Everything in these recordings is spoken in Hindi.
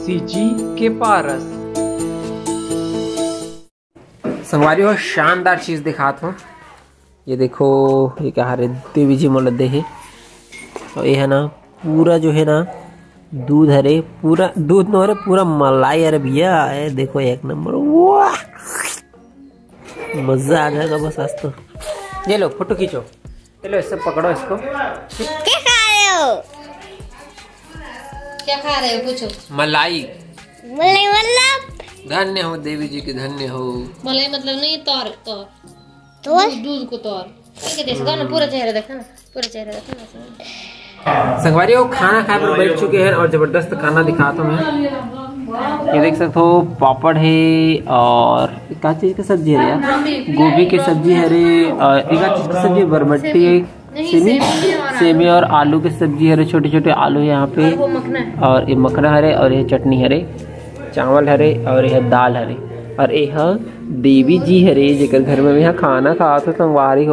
तुलसी जी के पारस। संगवारी हो शानदार चीज दिखात हो। ये देखो ये क्या हरे देवी जी मोल दे है। तो ये है ना पूरा जो है ना दूध हरे, पूरा दूध नो हरे, पूरा मलाई अरे भैया है। देखो एक नंबर, वाह मजा आ जाएगा बस आज तो। ये लो फोटो खींचो, चलो इससे पकड़ो इसको। क्या खा रहे हो? क्या खा रहे हो पूछो। मलाई। मलाई मतलब धन्य हो देवी जी की, धन्य हो। मलाई मतलब नहीं, तौर तौर दूध को तौर देखो ना, पूरा चेहरा देखो ना, पूरा चेहरा देखो ना। संगवारी हो खाना खाए पर बैठ चुके हैं और जबरदस्त खाना दिखाता हूँ मैं। ये देख सकते हो पापड़ है और क्या चीज की सब्जी है यार, गोभी की सब्जी है रे, और एक चीज की सब्जी बरबट्टी है, सेमी और आलू की सब्जी है, छोटे छोटे आलू है यहाँ पे, और ये मखना हरे, और ये चटनी हरे, चावल हरे, और यह दाल हरे, और यह देवी जी हरे जेकर घर में यहाँ खाना खा तो संगवारी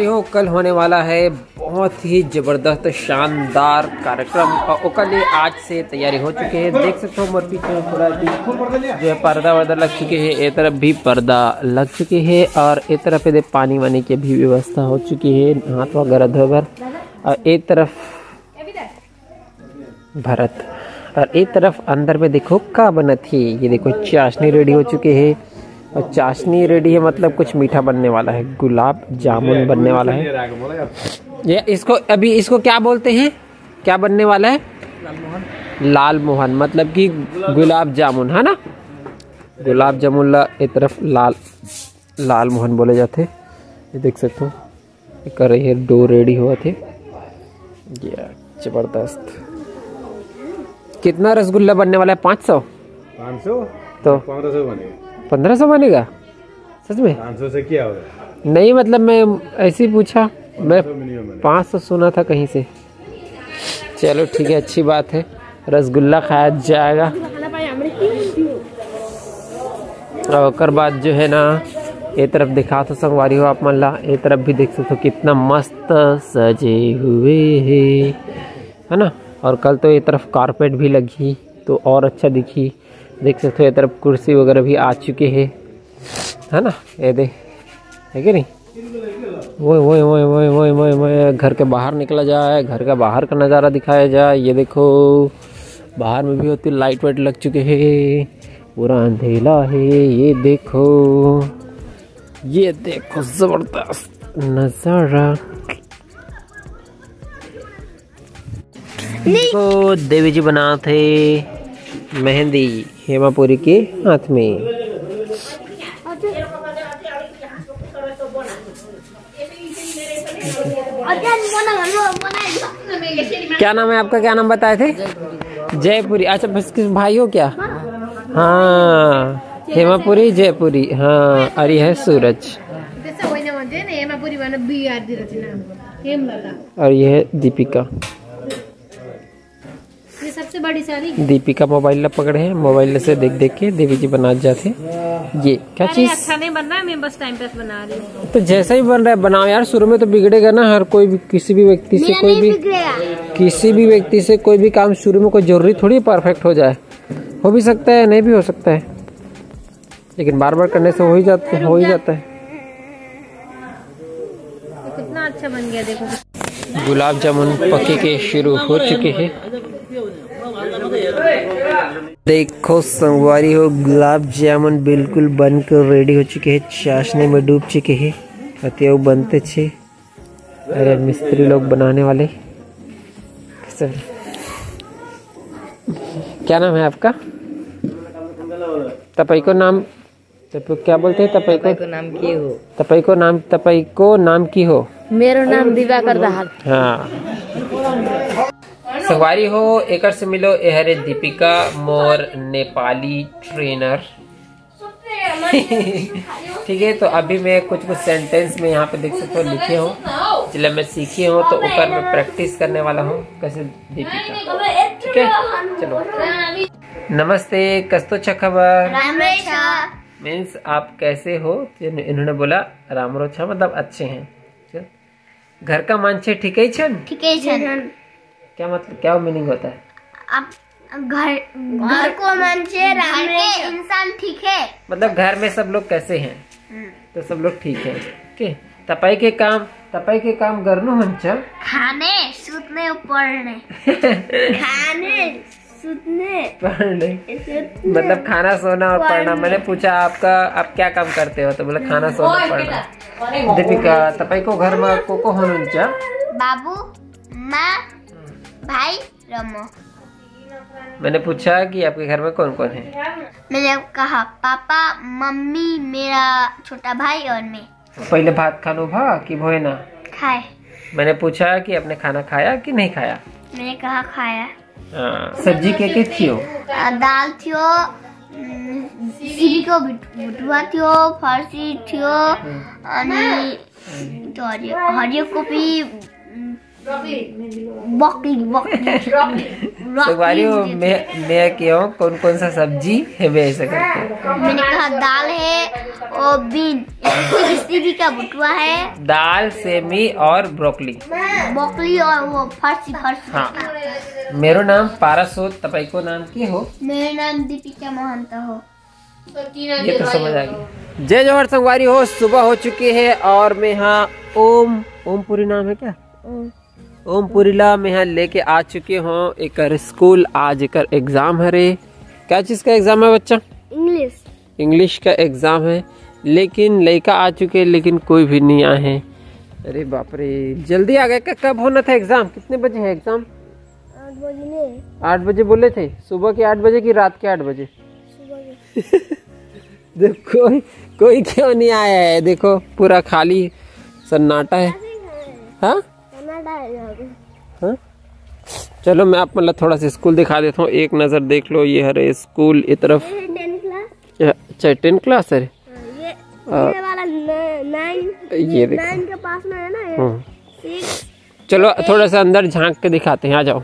हो कल होने वाला है बहुत ही जबरदस्त शानदार कार्यक्रम, और उसके लिए आज से तैयारी हो चुके हैं। देख सकते हो मोर पीछे थोड़ा जो है पर्दा वर्दा लग चुके हैं, एक तरफ भी पर्दा लग चुके हैं, और एक तरफ ये पानी वानी की भी व्यवस्था हो चुकी है, हाथ वगैरह धोकर, और एक तरफ भरत, और एक तरफ अंदर में देखो का बना थी। ये देखो चाशनी रेडी हो चुके हैं, और चाशनी रेडी है मतलब कुछ मीठा बनने वाला है, गुलाब जामुन बनने वाला है। ये इसको अभी इसको क्या बोलते हैं, क्या बनने वाला है? लाल मोहन मतलब कि गुलाब जामुन है ना, गुलाब जामुन ला एक तरफ लाल मोहन बोले जाते। ये देख सकते हो कर रही है, डो रेडी हुआ थे, ये जबरदस्त। कितना रसगुल्ला बनने वाला है? 500 तो 1500 बनेगा सच में? 500 से क्या होगा? नहीं मतलब मैं ऐसे ही पूछा, मैं 500 सुना था कहीं से। चलो ठीक है, अच्छी बात है, रसगुल्ला खाया जाएगा। और उसके बाद जो है ना ये तरफ दिखा तो संगवारी हो आप मल्ला, ये तरफ भी देख सकते हो कितना मस्त सजे हुए है ना। और कल तो ये तरफ कारपेट भी लगी तो और अच्छा दिखी। देख सकते हो ये तरफ कुर्सी वगैरह भी आ चुके हैं है ना। ये देख है कि नहीं, वो घर के बाहर निकला जाए, घर का बाहर का नज़ारा दिखाया जाए। ये देखो बाहर में भी होती लाइट वाइट लग चुके हैं, पूरा अंधेला है। ये देखो जबरदस्त नज़ारा। तो देवी जी बना थे मेहंदी हेमापुरी के हाथ में। क्या नाम है आपका, क्या नाम बताए थे? जयपुरी। अच्छा बस किस भाई हो क्या? हाँ हेमापुरी जयपुरी, हाँ और ये है सूरज, और ये है दीपिका। सबसे बड़ी सारी दीपिका मोबाइल पकड़े हैं, मोबाइल से देख देख के देवी जी बना जाते। ये क्या चीज अच्छा नहीं बन रहा है, मैं बस टाइम पास बना रही हूँ। तो जैसा ही बन रहा है बनाओ यार, शुरू में तो बिगड़ेगा ना। हर कोई भी किसी भी व्यक्ति से कोई भी काम शुरू में कोई जरूरी थोड़ी परफेक्ट हो जाए, हो भी सकता है नहीं भी हो सकता है, लेकिन बार बार करने से हो ही जाता है। तो कितना अच्छा बन गया देखो। गुलाब जामुन पके के शुरू हो चुके हैं। देखो संगवारी हो गुलाब जामुन बिल्कुल बनकर रेडी हो चुके हैं, चाशनी में डूब चुके हैं। अतिव बनते छे, अरे मिस्त्री लोग बनाने वाले। क्या नाम है आपका? तपई को नाम क्या बोलते हैं? तपई को नाम की हो? तपई को नाम की हो? मेरा नाम दिवाकर दाहाल। हाँ संगवारी हो एक से मिलो, यह दीपिका मोर नेपाली ट्रेनर। ठीक है, तो अभी मैं कुछ सेंटेंस में यहाँ पे देख सकते हो लिखे हो, जब मैं सीखी हूँ तो ऊपर मैं प्रैक्टिस करने वाला हूँ कैसे दीपिका। ठीक है चलो। नमस्ते, कस्तो छ खबर? मीन्स आप कैसे हो? इन्होंने बोला रामरो छ मतलब अच्छे हैं। घर का मानछे ठीक ही छन? ठीक है छन। क्या मतलब, क्या मीनिंग होता है? घर को मन से इंसान ठीक है। मतलब घर में सब लोग कैसे हैं? तो सब लोग ठीक है। ओके, तपाई के काम करनो हंचा खाने सूतने पढ़ने खाने सूतने पढ़ने मतलब खाना सोना और पढ़ना। मैंने पूछा आप क्या काम करते हो, तो बोला खाना सोना पढ़ना। दीपिका तपाई को घर में को हनुंचा बाबू माँ भाई रमो। मैंने पूछा कि आपके घर में कौन कौन है? मैंने कहा पापा मम्मी मेरा छोटा भाई और मैं। पहले भात खानो भा कि भोए ना खाए। मैंने पूछा कि आपने खाना खाया कि नहीं खाया? मैंने कहा खाया। सब्जी के थियो? दाल थियो, सिरीको भुटुवा थियो, फर्सी थियो अनि हरियो कोपी संगवारी मैं क्यों कौन सा सब्जी है वे ऐसा करके? मैंने कहा दाल है और बीन सिरी का भुटुआ है, दाल सेमी और ब्रोकली और वो फर्सी। हाँ। मेरो नाम पारासोत, तपाई को नाम की हो? मेरा नाम दीपिका महंत हो। ये तो समझ आ गई। जय जवाहर संगवारी हो, सुबह हो चुकी है और मैं यहाँ ओमपुरी नाम है क्या? ओमपुरीला में यहाँ लेके आ चुके हूँ एक स्कूल। आज एक एग्जाम है रे। क्या चीज का एग्जाम है बच्चा? इंग्लिश का एग्जाम है। लेकिन लड़का आ चुके लेकिन कोई भी नहीं आए हैं। अरे बाप रे, जल्दी आ गए। कब होना था एग्जाम? कितने बजे है एग्जाम? 8 बजे बोले थे। सुबह के 8 बजे की रात के 8 बजे? देखो कोई क्यों नहीं आया है। देखो पूरा खाली सन्नाटा है। हाँ हाँ, चलो मैं आप मतलब थोड़ा सा स्कूल दिखा देता हूँ। एक नजर देख लो। ये है स्कूल इस तरफ। 10 क्लास है। ये वाला 9 ये देखो 9 के पास में है ना। चलो थोड़ा सा अंदर झांक के दिखाते हैं। आ जाओ।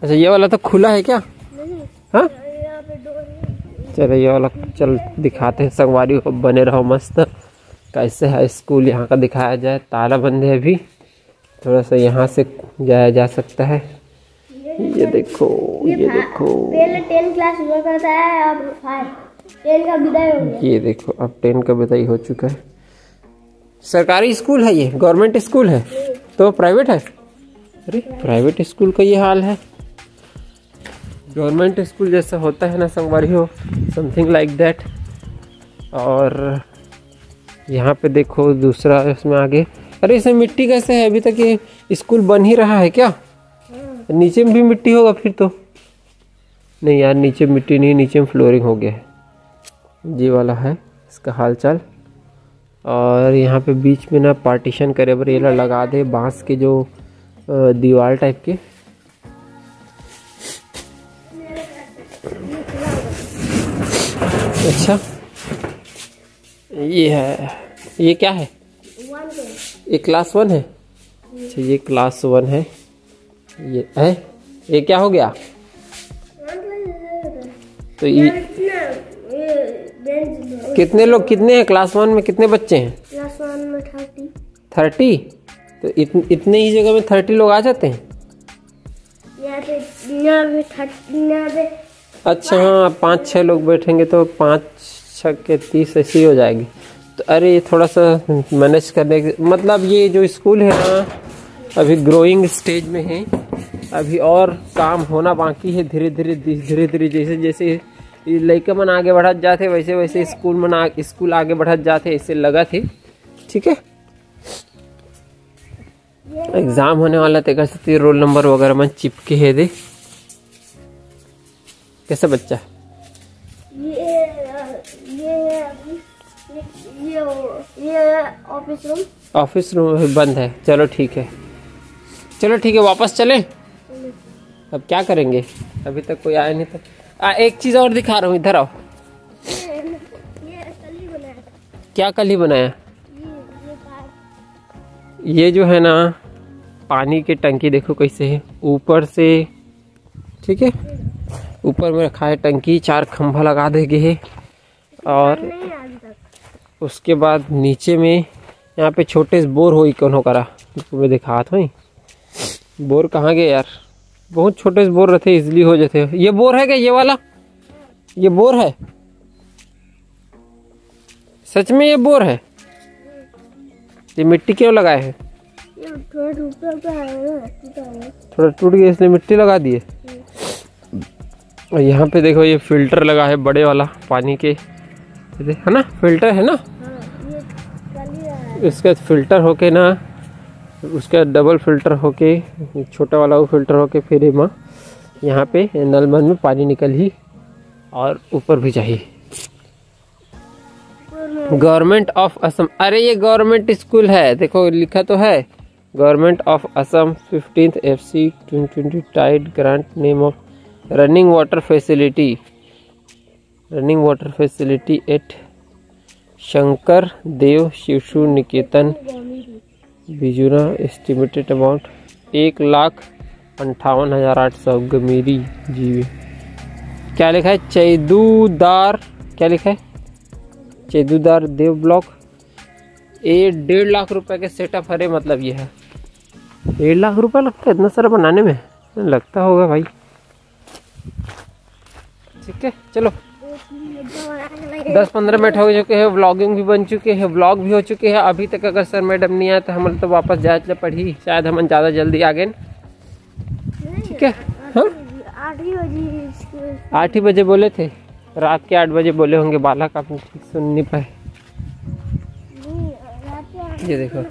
अच्छा ये वाला तो खुला है क्या? हाँ चलो ये वाला चल दिखाते हैं। संगवारी हो, बने रहो मस्त। कैसे है स्कूल यहाँ का दिखाया जाए। ताला बंद है अभी। थोड़ा सा यहाँ से जाया जा सकता है। ये देखो पहले 10 क्लास हुआ करता है, अब 10 का विदाई हो गया। ये देखो अब 10 का विदाई हो चुका है। सरकारी स्कूल है ये? गवर्नमेंट स्कूल है तो प्राइवेट है? अरे प्राइवेट स्कूल का ये हाल है। गवर्नमेंट स्कूल जैसा होता है ना संगवारी हो, समथिंग लाइक दैट। और यहाँ पे देखो दूसरा इसमें आगे। अरे इसमें मिट्टी कैसे है? अभी तक ये स्कूल बन ही रहा है क्या? नीचे में भी मिट्टी होगा फिर तो? नहीं यार नीचे मिट्टी नहीं, नीचे में फ्लोरिंग हो गया है। ये वाला है इसका हाल चाल। और यहाँ पे बीच में ना पार्टीशन करे बरेला लगा दे, बांस के जो दीवार टाइप के। अच्छा ये है, ये क्या है? ये क्लास 1 है। अच्छा ये क्लास 1 है। ये है, ये क्या हो गया? तो ये कितने हैं क्लास 1 में? कितने बच्चे हैं क्लास 1 में? 30। तो इतने ही जगह में 30 लोग आ जाते हैं? अच्छा हाँ 5-6 लोग बैठेंगे तो 5-6 के 30 ऐसी हो जाएगी। तो अरे थोड़ा सा मैनेज करने के मतलब ये जो स्कूल है ना अभी ग्रोइंग स्टेज में है। अभी और काम होना बाकी है। धीरे धीरे जैसे जैसे लड़के मन आगे बढ़त जाते वैसे वैसे स्कूल आगे बढ़त जाते, ऐसे लगा थे। ठीक है एग्जाम होने वाला थे। रोल नंबर वगैरह में चिपके है दे। कैसा बच्चा? ये ऑफिस रूम बंद है। चलो ठीक है वापस चले। अब क्या करेंगे? अभी तक कोई आया नहीं था। एक चीज और दिखा रहा हूँ, इधर आओ। क्या कल ही बनाया? ये जो है ना पानी की टंकी देखो कैसे है ऊपर से। ठीक है ऊपर में रखा है टंकी, 4 खंभा लगा देंगे है। और उसके बाद नीचे में यहाँ पे छोटे से बोर हो कौन हो करा मैं दिखा था। बोर कहाँ गए यार? बहुत छोटे से बोर रहते, इजली हो जाते। ये बोर है क्या ये वाला? ये बोर है सच में? ये बोर है? ये मिट्टी क्यों लगाए हैं? थोड़ा टूट गया इसलिए मिट्टी लगा दिए। और यहाँ पे देखो ये फिल्टर लगा है बड़े वाला पानी के, है ना? फिल्टर है ना? इसका फिल्टर होके ना, उसका डबल फिल्टर होके, छोटा वाला वो फिल्टर होके फिर यहाँ पे नल मन में पानी निकल ही और ऊपर भी चाहिए। गवर्नमेंट ऑफ असम, अरे ये गवर्नमेंट स्कूल है, देखो लिखा तो है government of Assam 15th FC 2020 tied grant name of running water facility at Shankar Dev Shishu Niketan बिजुना। Estimated amount 1,58,800 गमीरी जीवी। क्या लिखा है? चैदूदार, क्या लिखा है? चैदूदार देव ब्लॉक। 1.5 लाख रुपए के सेटअप हरे, मतलब ये है 1.5 लाख रुपए लगता है इतना सारा बनाने में? लगता होगा भाई। ठीक है चलो 10-15 मिनट हो चुके हैं, व्लॉगिंग भी बन चुके हैं, व्लॉग भी हो चुके हैं। अभी तक अगर सर मैडम नहीं आए तो हम तो वापस जाए पढ़ी, शायद हम ज़्यादा जल्दी आ गए। ठीक है, हाँ 8 ही बजे बोले थे, रात के 8 बजे बोले होंगे। बालक आप ठीक सुन नहीं पाए। ये देखो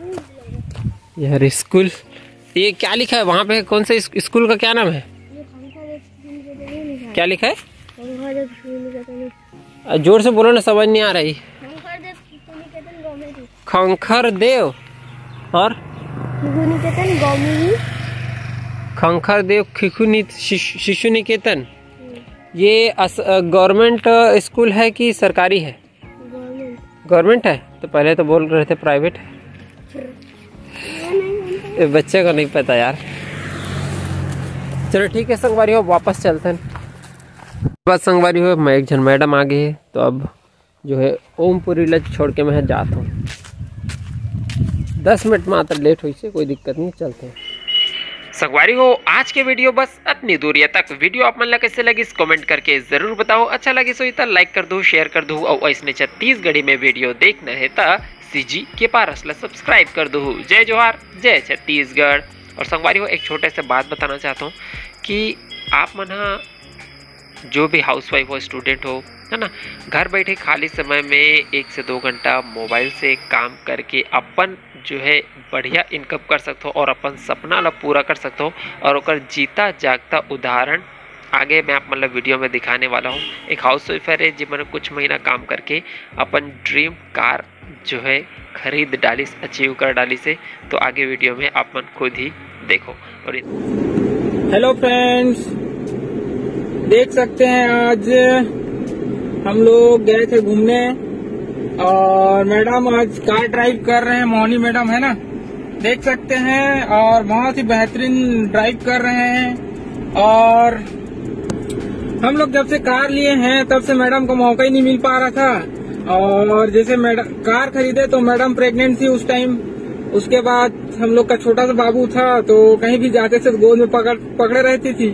यार स्कूल, ये क्या लिखा है वहाँ पे? कौन से स्कूल का क्या नाम है? क्या लिखा है? जोर से बोलो ना, समझ नहीं आ रही। खंखर देव और खंखर देव शिशु निकेतन। ये गवर्नमेंट स्कूल है कि सरकारी है? गवर्नमेंट है। तो पहले तो बोल रहे थे प्राइवेट है। बच्चे को नहीं पता यार। चलो ठीक है संगवारी हो, वापस चलते हैं। बस संगवारी हो, मैं एक जन मैडम आ गई, तो अब जो है ओमपुरी लज छोड़ के मैं जाता हूँ। 10 मिनट मात्र लेट हुई से, कोई दिक्कत नहीं, चलते हैं। संगवारी हो, आज के वीडियो बस इतनी दूरिया तक। वीडियो आप मन कैसे लगी कमेंट करके जरूर बताओ। अच्छा लगे सो तो लाइक कर दो, शेयर कर दो, और इसने छत्तीसगढ़ी में वीडियो देखना है तो CG के पारस सब्सक्राइब कर दो। जय जोहार, जय छत्तीसगढ़। और संगवारी हो, एक छोटे से बात बताना चाहता हूँ कि आप मन जो भी हाउसवाइफ हो, स्टूडेंट हो, है ना, घर बैठे खाली समय में 1 से 2 घंटा मोबाइल से काम करके अपन जो है बढ़िया इनकम कर सकते हो और अपन सपना ला पूरा कर सकते हो। और ओकर जीता जागता उदाहरण आगे मैं आप मतलब वीडियो में दिखाने वाला हूँ। एक हाउसवाइफ है जिन्होंने कुछ महीना काम करके अपन ड्रीम कार जो है खरीद डाली, अचीव कर डाली से। तो आगे वीडियो में आप मन खुद ही देखो। और हेलो फ्रेंड्स, देख सकते हैं आज हम लोग गए थे घूमने और मैडम आज कार ड्राइव कर रहे हैं। मोहनी मैडम है ना, देख सकते हैं, और बहुत ही बेहतरीन ड्राइव कर रहे हैं। और हम लोग जब से कार लिए हैं तब से मैडम को मौका ही नहीं मिल पा रहा था। और जैसे मैडम कार खरीदे तो मैडम प्रेग्नेंट थी उस टाइम। उसके बाद हम लोग का छोटा सा बाबू था, तो कहीं भी जाते थे गोद में पकड़े रहती थी।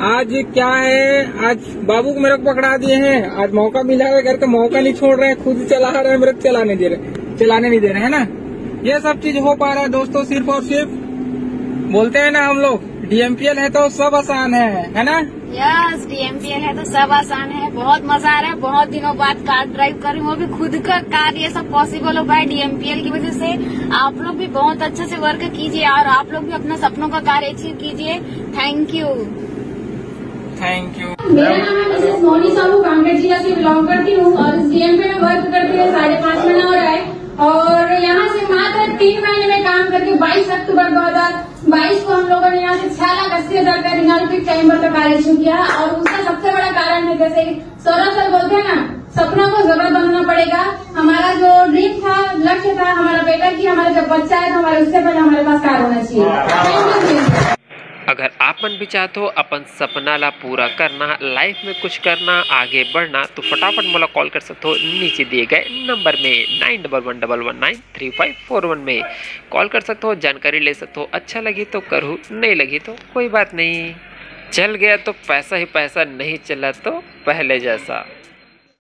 आज क्या है, आज बाबू को मेरे को पकड़ा दिए हैं। आज मौका मिला है, करके मौका नहीं छोड़ रहे हैं, खुद चला रहे हैं, मेरे को चलाने नहीं दे रहे है ना। ये सब चीज हो पा रहा है दोस्तों सिर्फ और सिर्फ, बोलते हैं ना हम लोग, DMPL है तो सब आसान है ना। यस, DMPL है तो सब आसान है। बहुत मजा आ रहा है, बहुत दिनों बाद कार ड्राइव कर रही हूँ, वो भी खुद का कार। ये सब पॉसिबल हो पाया DMPL की वजह से। आप लोग भी बहुत अच्छे से वर्क कीजिए और आप लोग भी अपना सपनों का कार अचीव कीजिए। Thank you. मेरा नाम है मिसेस मोनी साहू, कांकेर जिला से बिलोंग करती हूँ और इस DMPL में वर्क करते हुए 5.5 महीना हो रहा है। और यहाँ से मात्र 3 महीने में काम करके 22 अक्टूबर 2022 को हम लोगों ने यहाँ से 6,80,000 का रिनोवेटिव चैम्बर का कार्य शुरू किया। और उसका सबसे बड़ा कारण है, जैसे सौरभ सर बोलते हैं ना, सपनों को जरूर बनना पड़ेगा। हमारा जो ड्रीम था, लक्ष्य था हमारा बेटा की, हमारा जब बच्चा है तो हमारे उससे पहले हमारे पास कार होना चाहिए। अगर आपन भी चाहते हो अपन सपना ला पूरा करना, लाइफ में कुछ करना, आगे बढ़ना, तो फटाफट मोला कॉल कर सकते हो नीचे दिए गए नंबर में 9111193541 में कॉल कर सकते हो, जानकारी ले सकते हो। अच्छा लगी तो करो, नहीं लगी तो कोई बात नहीं। चल गया तो पैसा ही पैसा, नहीं चला तो पहले जैसा।